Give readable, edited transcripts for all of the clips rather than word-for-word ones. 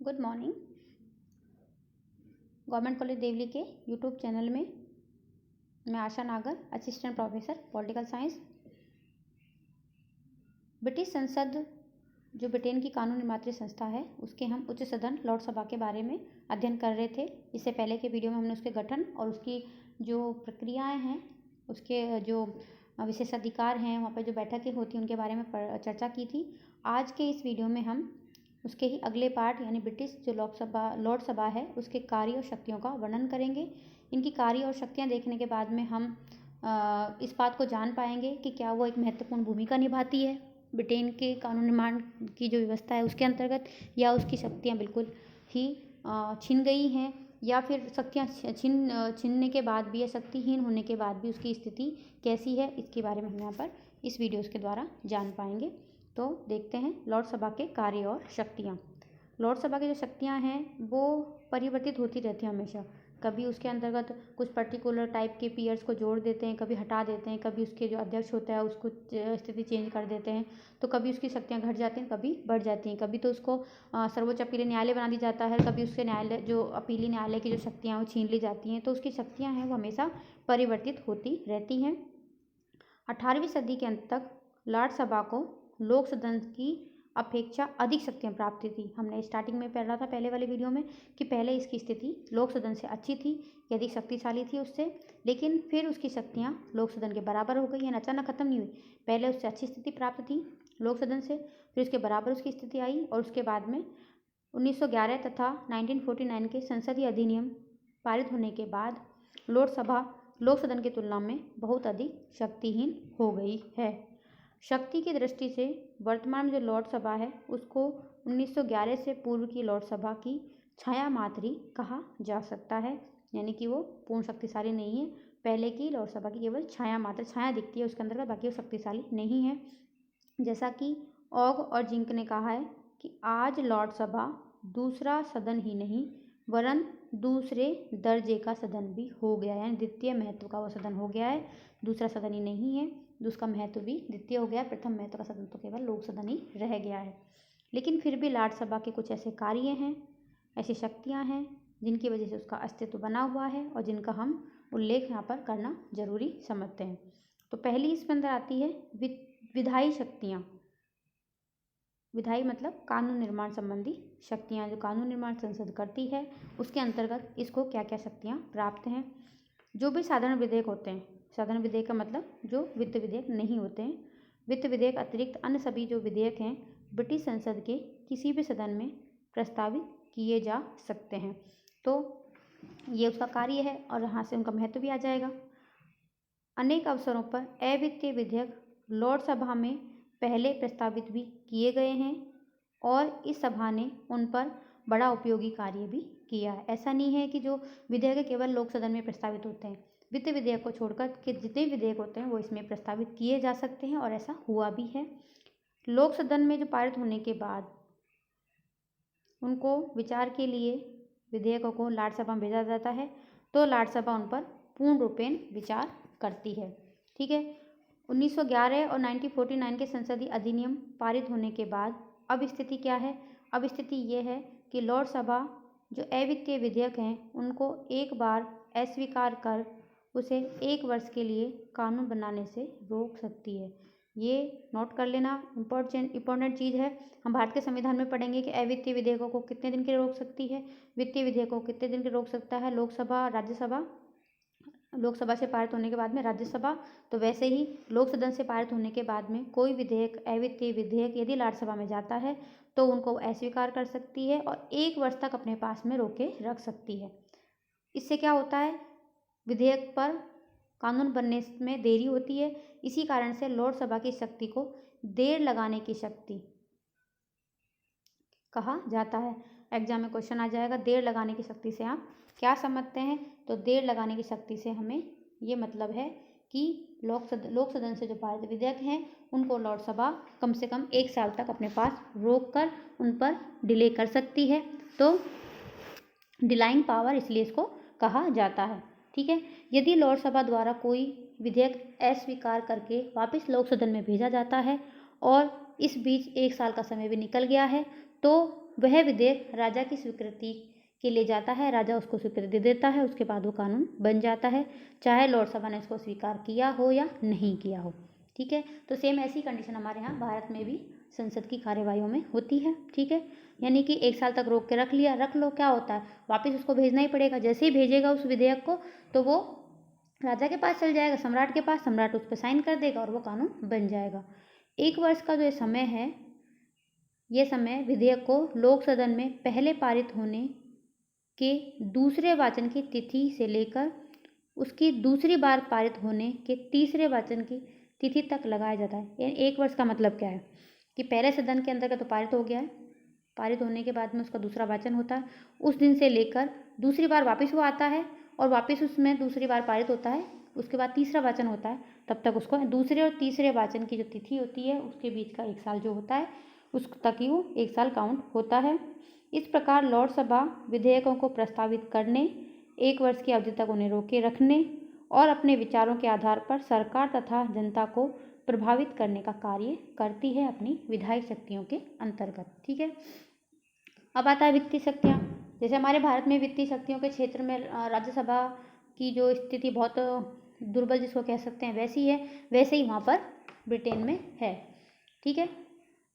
Good morning. Government college Deoli के YouTube channel में मैं Asha Nagar, assistant professor political science. British संसद जो ब्रिटेन की कानून निर्मात्री संस्था है, उसके हम उच्च सदन लॉर्ड सभा के बारे में अध्ययन कर रहे थे। इससे पहले के वीडियो में हमने उसके गठन और उसकी जो प्रक्रियाएं हैं, उसके जो विशेषाधिकार हैं, वहाँ पर जो बैठकें होती हैं, उनके बारे में चर्चा की थी। आज के इस वीडियो में हम उसके ही अगले पार्ट यानी ब्रिटिश जो लॉर्ड सभा है, उसके कार्य और शक्तियों का वर्णन करेंगे। इनकी कार्य और शक्तियाँ देखने के बाद में हम इस बात को जान पाएंगे कि क्या वो एक महत्वपूर्ण भूमिका निभाती है ब्रिटेन के कानून निर्माण की जो व्यवस्था है उसके अंतर्गत, या उसकी शक्तियाँ बिल्कुल ही छिन गई हैं, या फिर शक्तियाँ छीनने के बाद भी या शक्तिहीन होने के बाद भी उसकी स्थिति कैसी है। इसके बारे में हम यहाँ पर इस वीडियोज़ के द्वारा जान पाएंगे। तो देखते हैं लॉर्ड सभा के कार्य और शक्तियाँ। लॉर्ड सभा की जो शक्तियाँ हैं वो परिवर्तित होती रहती हैं हमेशा। कभी उसके अंतर्गत कुछ पर्टिकुलर टाइप के पीयर्स को जोड़ देते हैं, कभी हटा देते हैं, कभी उसके जो अध्यक्ष होता है उसको स्थिति चेंज कर देते हैं। तो कभी उसकी शक्तियाँ घट जाती हैं, कभी बढ़ जाती हैं। कभी तो उसको सर्वोच्च अपीलीय न्यायालय बना दी जाता है, कभी उसके न्यायालय जो अपीलीय न्यायालय की जो शक्तियाँ वो छीन ली जाती हैं। तो उसकी शक्तियाँ हैं वो हमेशा परिवर्तित होती रहती हैं। 18वीं सदी के अंत तक लॉर्ड सभा को लोक सदन की अपेक्षा अधिक शक्तियाँ प्राप्त थी। हमने स्टार्टिंग में पढ़ा था पहले वाले वीडियो में कि पहले इसकी स्थिति लोक सदन से अच्छी थी, ये अधिक शक्तिशाली थी उससे, लेकिन फिर उसकी शक्तियाँ लोक सदन के बराबर हो गई। यानी अचानक खत्म नहीं हुई। पहले उससे अच्छी स्थिति प्राप्त थी लोक सदन से, फिर उसके बराबर उसकी स्थिति आई, और उसके बाद में 1911 तथा 1949 के संसदीय अधिनियम पारित होने के बाद लोक सभा लोक सदन की तुलना में बहुत अधिक शक्तिहीन हो गई है। शक्ति की दृष्टि से वर्तमान में जो लॉर्ड सभा है उसको 1911 से पूर्व की लॉर्ड सभा की छाया मात्र कहा जा सकता है। यानी कि वो पूर्ण शक्तिशाली नहीं है। पहले की लॉर्ड सभा की केवल छाया मात्र छाया दिखती है उसके अंदर, बाकी वो शक्तिशाली नहीं है। जैसा कि ऑग और जिंक ने कहा है कि आज लॉर्ड सभा दूसरा सदन ही नहीं वरन दूसरे दर्जे का सदन भी हो गया है। यानी द्वितीय महत्व का वो सदन हो गया है, दूसरा सदन ही नहीं है, उसका महत्व भी द्वितीय हो गया है। प्रथम महत्व का सदन तो केवल लोक सदन ही रह गया है। लेकिन फिर भी लॉर्ड सभा के कुछ ऐसे कार्य हैं, ऐसी शक्तियाँ हैं जिनकी वजह से उसका अस्तित्व बना हुआ है और जिनका हम उल्लेख यहाँ पर करना जरूरी समझते हैं। तो पहली इसके अंदर आती है विधायी शक्तियाँ। विधायी मतलब कानून निर्माण संबंधी शक्तियाँ, जो कानून निर्माण संसद करती है उसके अंतर्गत इसको क्या क्या शक्तियाँ प्राप्त हैं। जो भी साधारण विधेयक होते हैं, साधारण विधेयक का मतलब जो वित्त विधेयक नहीं होते हैं, वित्त विधेयक अतिरिक्त अन्य सभी जो विधेयक हैं ब्रिटिश संसद के किसी भी सदन में प्रस्तावित किए जा सकते हैं। तो ये उसका कार्य है और यहाँ से उनका महत्व भी आ जाएगा। अनेक अवसरों पर अवित्तीय विधेयक लॉर्ड सभा में पहले प्रस्तावित भी किए गए हैं और इस सभा ने उन पर बड़ा उपयोगी कार्य भी किया है। ऐसा नहीं है कि जो विधेयक केवल लोक सदन में प्रस्तावित होते हैं, वित्त विधेयक को छोड़कर के जितने विधेयक होते हैं वो इसमें प्रस्तावित किए जा सकते हैं और ऐसा हुआ भी है। लोक सदन में जो पारित होने के बाद उनको विचार के लिए विधेयकों को लॉर्ड सभा में भेजा जाता है, तो लॉर्ड सभा उन पर पूर्ण रूपेण विचार करती है। ठीक है। 1911 और 1949 के संसदीय अधिनियम पारित होने के बाद अब स्थिति क्या है? अब स्थिति ये है कि लॉर्ड सभा जो अवित्तीय विधेयक हैं उनको एक बार अस्वीकार कर उसे 1 वर्ष के लिए कानून बनाने से रोक सकती है। ये नोट कर लेना, इम्पोर्टेंट चीज़ है। हम भारत के संविधान में पढ़ेंगे कि अवित्तीय विधेयकों को कितने दिन के लिए रोक सकती है, वित्तीय विधेयकों को कितने दिन के लिए रोक सकता है लोकसभा, राज्यसभा। लोकसभा से पारित होने के बाद में राज्यसभा। तो वैसे ही लोक सदन से पारित होने के बाद में कोई विधेयक, अवित्तीय विधेयक यदि लॉर्ड सभा में जाता है तो उनको अस्वीकार कर सकती है और 1 वर्ष तक अपने पास में रोके रख सकती है। इससे क्या होता है? विधेयक पर कानून बनने में देरी होती है। इसी कारण से लॉर्ड सभा की शक्ति को देर लगाने की शक्ति कहा जाता है। एग्जाम में क्वेश्चन आ जाएगा, देर लगाने की शक्ति से आप क्या समझते हैं? तो देर लगाने की शक्ति से हमें ये मतलब है कि लोक सदन से जो पारित विधेयक हैं उनको लॉर्ड सभा कम से कम 1 साल तक अपने पास रोक कर उन पर डिले कर सकती है। तो डिलाइंग पावर इसलिए इसको कहा जाता है। ठीक है। यदि लॉर्ड सभा द्वारा कोई विधेयक अस्वीकार करके वापस लोक सदन में भेजा जाता है और इस बीच 1 साल का समय भी निकल गया है, तो वह विधेयक राजा की स्वीकृति के लिए जाता है, राजा उसको स्वीकृति देता है, उसके बाद वो कानून बन जाता है, चाहे लॉर्ड सभा ने इसको स्वीकार किया हो या नहीं किया हो। ठीक है, तो सेम ऐसी कंडीशन हमारे यहाँ भारत में भी संसद की कार्यवाहियों में होती है। ठीक है, यानी कि 1 साल तक रोक के रख लिया, रख लो, क्या होता है, वापस उसको भेजना ही पड़ेगा। जैसे ही भेजेगा उस विधेयक को तो वो राजा के पास चल जाएगा, सम्राट के पास, सम्राट उस पर साइन कर देगा और वो कानून बन जाएगा। 1 वर्ष का जो ये समय है, ये समय विधेयक को लोक सदन में पहले पारित होने के दूसरे वाचन की तिथि से लेकर उसकी दूसरी बार पारित होने के तीसरे वाचन की तिथि तक लगाया जाता है। यानी 1 वर्ष का मतलब क्या है कि पहले सदन के अंतर्गत तो पारित हो गया है, पारित होने के बाद में उसका दूसरा वाचन होता है, उस दिन से लेकर दूसरी बार वापस वो आता है और वापस उसमें दूसरी बार पारित होता है, उसके बाद तीसरा वाचन होता है, तब तक उसको दूसरे और तीसरे वाचन की जो तिथि होती है उसके बीच का 1 साल जो होता है उस तक ही वो 1 साल काउंट होता है। इस प्रकार लॉर्ड सभा विधेयकों को प्रस्तावित करने, 1 वर्ष की अवधि तक उन्हें रोके रखने और अपने विचारों के आधार पर सरकार तथा जनता को प्रभावित करने का कार्य करती है अपनी विधायी शक्तियों के अंतर्गत। ठीक है, अब आता है वित्तीय शक्तियाँ। जैसे हमारे भारत में वित्तीय शक्तियों के क्षेत्र में राज्यसभा की जो स्थिति बहुत दुर्बल जिसको कह सकते हैं वैसी है, वैसे ही वहाँ पर ब्रिटेन में है। ठीक है,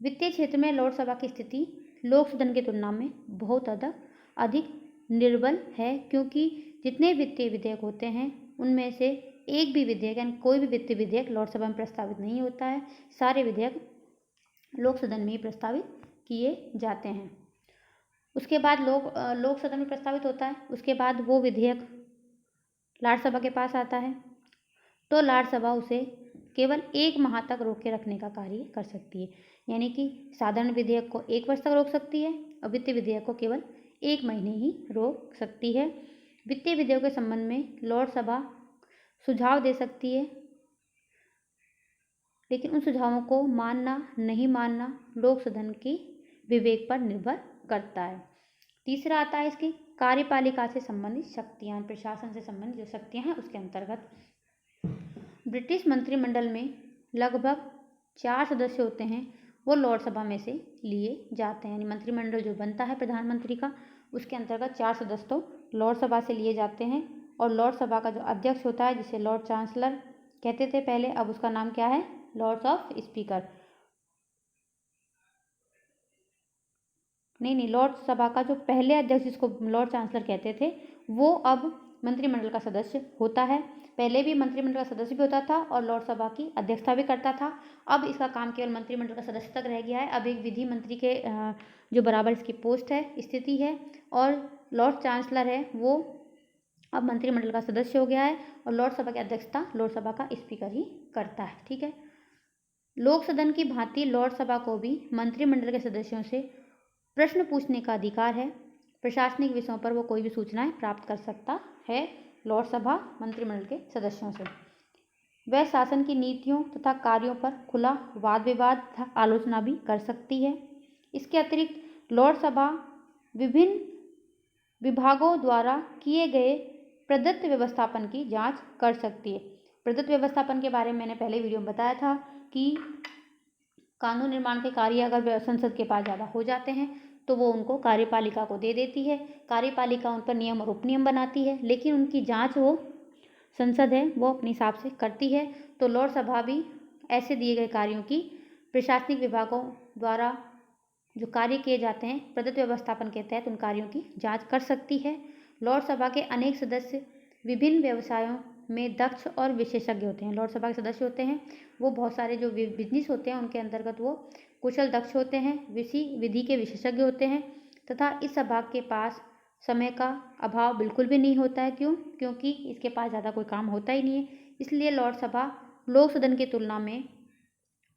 वित्तीय क्षेत्र में लॉर्ड सभा की स्थिति लोक सदन की तुलना में बहुत अधिक निर्बल है, क्योंकि जितने वित्तीय विधेयक होते हैं उनमें से एक भी विधेयक यानी कोई भी वित्तीय विधेयक लॉर्ड सभा में प्रस्तावित नहीं होता है, सारे विधेयक लोक सदन में ही प्रस्तावित किए जाते हैं। उसके बाद लोक सदन में प्रस्तावित होता है, उसके बाद वो विधेयक लॉर्ड सभा के पास आता है, तो लॉर्ड सभा उसे केवल 1 माह तक रोक के रखने का कार्य कर सकती है। यानी कि साधारण विधेयक को 1 वर्ष तक रोक सकती है और वित्तीय विधेयक को केवल 1 महीने ही रोक सकती है। वित्तीय विधेयक के संबंध में लॉर्ड सभा सुझाव दे सकती है, लेकिन उन सुझावों को मानना नहीं मानना लोक सदन की विवेक पर निर्भर करता है। तीसरा आता है इसकी कार्यपालिका से संबंधित शक्तियाँ, प्रशासन से संबंधित जो शक्तियाँ हैं उसके अंतर्गत ब्रिटिश मंत्रिमंडल में लगभग 4 सदस्य होते हैं, वो लॉर्ड सभा में से लिए जाते हैं। यानी मंत्रिमंडल जो बनता है प्रधानमंत्री का, उसके अंतर्गत 4 सदस्य तो लॉर्ड सभा से लिए जाते हैं। और लॉर्ड सभा का जो अध्यक्ष होता है, जिसे लॉर्ड चांसलर कहते थे पहले, अब उसका नाम क्या है, लॉर्ड्स ऑफ स्पीकर। नहीं, लॉर्ड सभा का जो पहले अध्यक्ष जिसको लॉर्ड चांसलर कहते थे, वो अब मंत्रिमंडल का सदस्य होता है। पहले भी मंत्रिमंडल का सदस्य भी होता था और लॉर्ड सभा की अध्यक्षता भी करता था। अब इसका काम केवल मंत्रिमंडल का सदस्य तक रह गया है। अब एक विधि मंत्री के जो बराबर इसकी पोस्ट है, स्थिति है, और लॉर्ड चांसलर है वो अब मंत्रिमंडल का सदस्य हो गया है और लॉर्ड सभा की अध्यक्षता लॉर्ड सभा का स्पीकर ही करता है। ठीक है, लोक सदन की भांति लॉर्ड सभा को भी मंत्रिमंडल के सदस्यों से प्रश्न पूछने का अधिकार है। प्रशासनिक विषयों पर वो कोई भी सूचनाएं प्राप्त कर सकता है लॉर्ड सभा मंत्रिमंडल के सदस्यों से। वह शासन की नीतियों तथा कार्यों पर खुला वाद विवाद तथा आलोचना भी कर सकती है। इसके अतिरिक्त लॉर्ड सभा विभिन्न विभागों द्वारा किए गए प्रदत्त व्यवस्थापन की जांच कर सकती है। प्रदत्त व्यवस्थापन के बारे में मैंने पहले वीडियो में बताया था कि कानून निर्माण के कार्य अगर संसद के पास ज़्यादा हो जाते हैं तो वो उनको कार्यपालिका को दे देती है। कार्यपालिका उन पर नियम और उपनियम बनाती है, लेकिन उनकी जांच वो संसद है वो अपने हिसाब से करती है। तो लॉर्ड सभा भी ऐसे दिए गए कार्यों की प्रशासनिक विभागों द्वारा जो कार्य किए जाते हैं प्रदत्त व्यवस्थापन के तहत उन कार्यों की जांच कर सकती है। लॉर्ड सभा के अनेक सदस्य विभिन्न व्यवसायों में दक्ष और विशेषज्ञ होते हैं। लॉर्ड सभा के सदस्य होते हैं वो बहुत सारे जो बिजनेस होते हैं उनके अंतर्गत वो कुशल दक्ष होते हैं, विधि के विशेषज्ञ होते हैं, तथा इस सभा के पास समय का अभाव बिल्कुल भी नहीं होता है। क्योंकि इसके पास ज़्यादा कोई काम होता ही नहीं है, इसलिए लॉर्ड सभा लोक सदन की तुलना में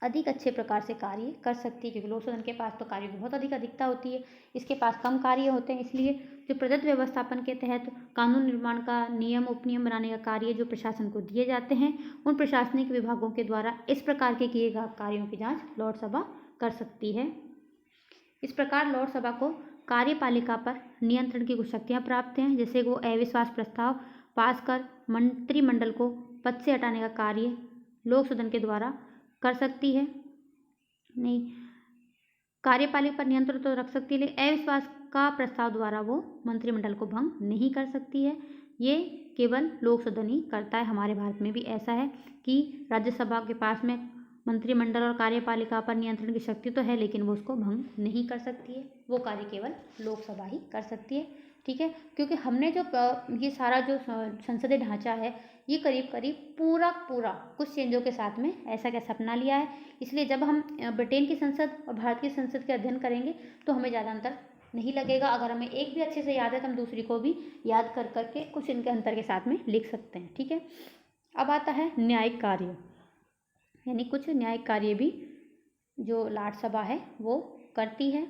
अधिक अच्छे प्रकार से कार्य कर सकती है, क्योंकि लोक सदन के पास तो कार्य की बहुत अधिकता होती है, इसके पास कम कार्य होते हैं। इसलिए जो प्रदत्त व्यवस्थापन के तहत कानून निर्माण का नियम उपनियम बनाने का कार्य जो प्रशासन को दिए जाते हैं, उन प्रशासनिक विभागों के द्वारा इस प्रकार के किए गए कार्यों की जांच लॉर्ड सभा कर सकती है। इस प्रकार लॉर्ड सभा को कार्यपालिका पर नियंत्रण की कुछ शक्तियाँ प्राप्त हैं, जैसे वो अविश्वास प्रस्ताव पास कर मंत्रिमंडल को पद से हटाने का कार्य लोक सदन के द्वारा कर सकती है। नहीं, कार्यपालिका पर नियंत्रण तो रख सकती है, लेकिन अविश्वास का प्रस्ताव द्वारा वो मंत्रिमंडल को भंग नहीं कर सकती है। ये केवल लोक सदन ही करता है। हमारे भारत में भी ऐसा है कि राज्यसभा के पास में मंत्रिमंडल और कार्यपालिका पर नियंत्रण की शक्ति तो है, लेकिन वो उसको भंग नहीं कर सकती है। वो कार्य केवल लोकसभा ही कर सकती है। ठीक है, क्योंकि हमने जो ये सारा जो संसदीय ढांचा है, ये करीब करीब पूरा कुछ चेंजों के साथ में ऐसा कैसा अपना लिया है। इसलिए जब हम ब्रिटेन की संसद और भारत की संसद के अध्ययन करेंगे तो हमें ज़्यादा अंतर नहीं लगेगा। अगर हमें एक भी अच्छे से याद है तो हम दूसरी को भी याद कर करके कुछ इनके अंतर के साथ में लिख सकते हैं। ठीक है, अब आता है न्यायिक कार्य, यानी कुछ न्यायिक कार्य भी जो राज्यसभा है वो करती है।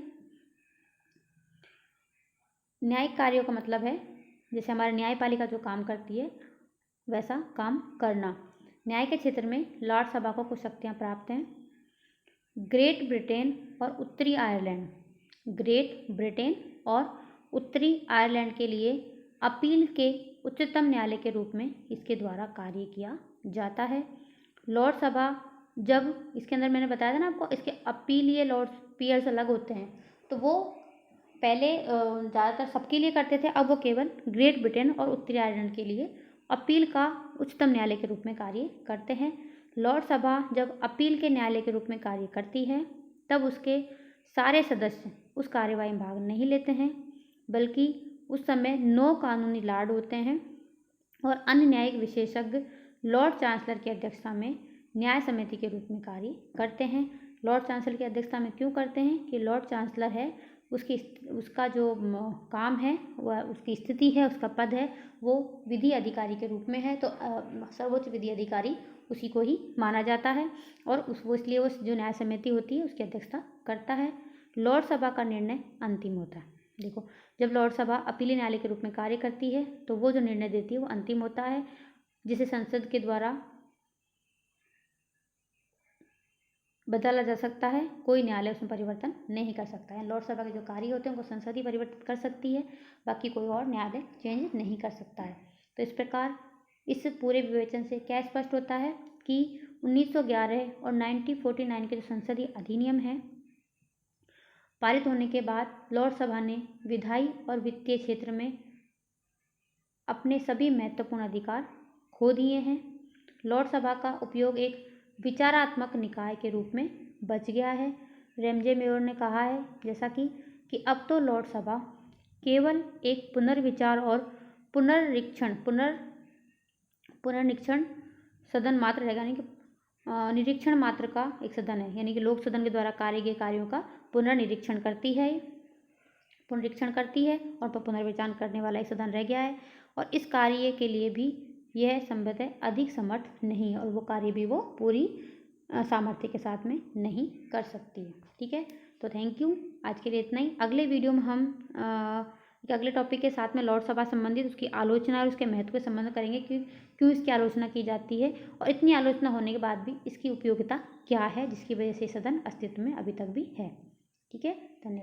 न्यायिक कार्यों का मतलब है जैसे हमारी न्यायपालिका जो काम करती है वैसा काम करना। न्याय के क्षेत्र में लॉर्ड सभा को कुछ शक्तियाँ प्राप्त हैं। ग्रेट ब्रिटेन और उत्तरी आयरलैंड, ग्रेट ब्रिटेन और उत्तरी आयरलैंड के लिए अपील के उच्चतम न्यायालय के रूप में इसके द्वारा कार्य किया जाता है। लॉर्ड सभा जब इसके अंदर मैंने बताया था ना आपको, इसके अपीलीय लॉर्ड पीयर्स अलग होते हैं, तो वो पहले ज़्यादातर सबके लिए करते थे, अब वो केवल ग्रेट ब्रिटेन और उत्तरी आयरलैंड के लिए अपील का उच्चतम न्यायालय के रूप में कार्य करते हैं। लॉर्ड सभा जब अपील के न्यायालय के रूप में कार्य करती है तब उसके सारे सदस्य उस कार्यवाही में भाग नहीं लेते हैं, बल्कि उस समय 9 कानूनी लॉर्ड होते हैं और अन्य न्यायिक विशेषज्ञ लॉर्ड चांसलर की अध्यक्षता में न्याय समिति के रूप में कार्य करते हैं। लॉर्ड चांसलर की अध्यक्षता में क्यों करते हैं कि लॉर्ड चांसलर है, उसका जो काम है वह उसकी स्थिति है, उसका पद है, वो विधि अधिकारी के रूप में है, तो सर्वोच्च विधि अधिकारी उसी को ही माना जाता है और वो इसलिए वो जो न्याय समिति होती है उसकी अध्यक्षता करता है। लॉर्ड सभा का निर्णय अंतिम होता है। देखो, जब लॉर्ड सभा अपीली न्यायालय के रूप में कार्य करती है तो वो जो निर्णय देती है वो अंतिम होता है, जिसे संसद के द्वारा बदला जा सकता है। कोई न्यायालय उसमें परिवर्तन नहीं कर सकता है। लॉर्ड सभा के जो कार्य होते हैं उनको संसद ही परिवर्तित कर सकती है, बाकी कोई और न्यायालय चेंज नहीं कर सकता है। तो इस प्रकार इस पूरे विवेचन से क्या स्पष्ट होता है कि 1911 और 1949 के जो संसदीय अधिनियम हैं पारित होने के बाद लॉर्ड सभा ने विधायी और वित्तीय क्षेत्र में अपने सभी महत्वपूर्ण अधिकार खो दिए हैं। लॉर्ड सभा का उपयोग एक विचारात्मक निकाय के रूप में बच गया है। रैमजे मेयर ने कहा है जैसा कि अब तो लॉर्ड सभा केवल एक पुनर्विचार और पुनर्निरीक्षण सदन मात्र रहेगा, यानी कि निरीक्षण मात्र का एक सदन है, यानी कि लोक सदन के द्वारा कार्य गए कार्यों का पुनर्निरीक्षण करती है और पुनर्विचार करने वाला एक सदन रह गया है। और इस कार्य के लिए भी यह संभवतः अधिक समर्थ नहीं है और वो कार्य भी वो पूरी सामर्थ्य के साथ में नहीं कर सकती है। ठीक है, तो थैंक यू, आज के लिए इतना ही। अगले वीडियो में हम अगले टॉपिक के साथ में लॉर्ड सभा संबंधित उसकी आलोचना और उसके महत्व के संबंध करेंगे कि क्यों इसकी आलोचना की जाती है और इतनी आलोचना होने के बाद भी इसकी उपयोगिता क्या है, जिसकी वजह से सदन अस्तित्व में अभी तक भी है। ठीक है, धन्यवाद।